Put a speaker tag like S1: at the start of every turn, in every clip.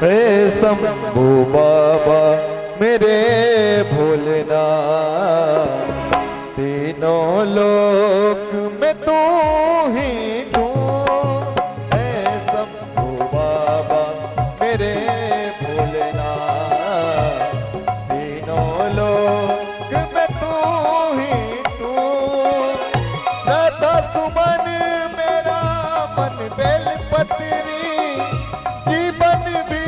S1: हे शंभू बाबा मेरे भोलेनाथ, तीनों लोक में तू ही तू। हे शंभू बाबा मेरे भोलेनाथ, तीनों लोक में तू ही तू। सदा सुमन मेरा मन बेलपत्री, जीवन भी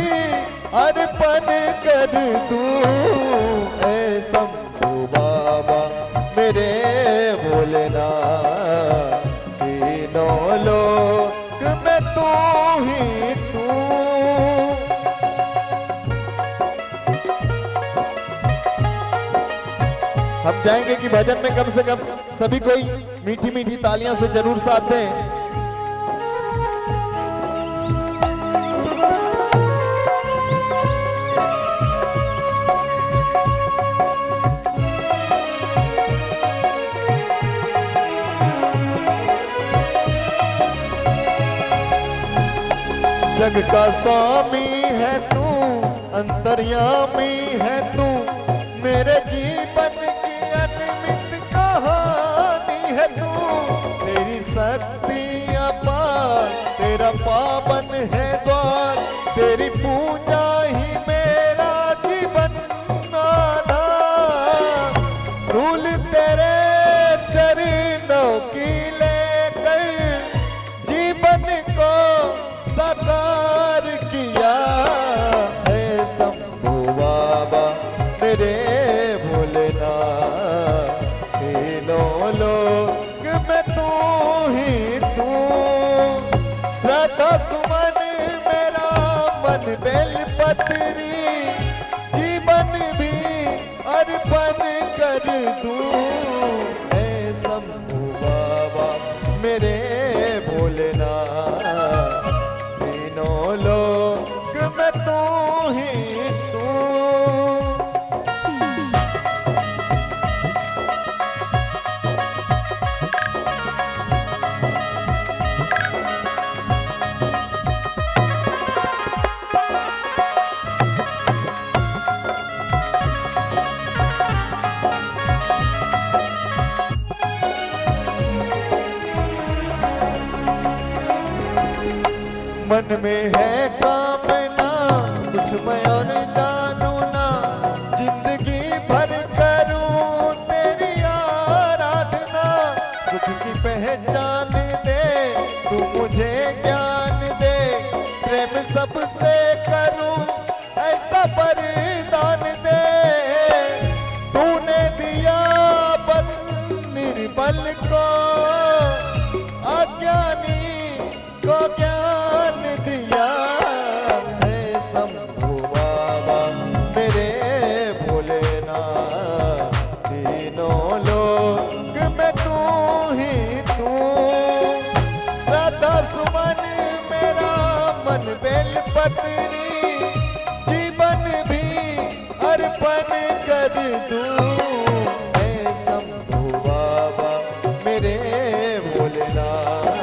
S1: अर्पण कर दूं। ऐ शंभू बाबा मेरे भोलेनाथ, तीनों लोक में तू ही तू। हम चाहेंगे कि भजन में कम से कम सभी कोई मीठी मीठी तालियां से जरूर साथ दें। जग का स्वामी है तू, अंतर्यामी है तू, मेरे जीवन की अनमित कहानी है तू। तेरी शक्ति अपार, तेरा पावन है द्वार, तेरी पूजा ही मेरा जीवन आधार। धूल तेरे चरणों की लेकर जीवन को साकार किया। है शंभू बाबा मेरे भोलेनाथ, तीनों लोक में तू ही तू। श्रद्धा सुमन मेरा मन बेलपत्री, जीवन भी अर्पण कर दूं। है शंभू बाबा मेरे भोलेनाथ, तीनों लोक में तू ही तू। मन में है कामना कुछ मैं और जानू ना, जिंदगी भर करूं तेरी आराधना। सुख की पहचान दे तू मुझे ज्ञान दे, प्रेम सबसे करूं ऐसा वरदान दे। तूने दिया बल निर्बल को, अज्ञानी को ज्ञान दिया। है शंभू बाबा मेरे भोलेनाथ, तीनों लोक में तू ही तू। श्रद्धा सुमन मेरा मन बेलपत्री, जीवन भी अर्पण कर दूं। है शंभू बाबा मेरे भोलेनाथ,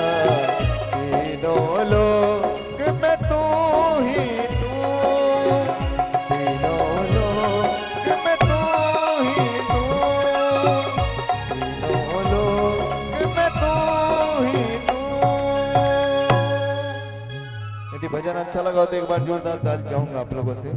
S1: तीनों लोक में तू ही तू। तीनों लोक में तू ही तू। तीनों लोक में तू ही तू। यदि भजन अच्छा लगा हो तो एक बार जोरदार ताली चाहूंगा आप लोगों से।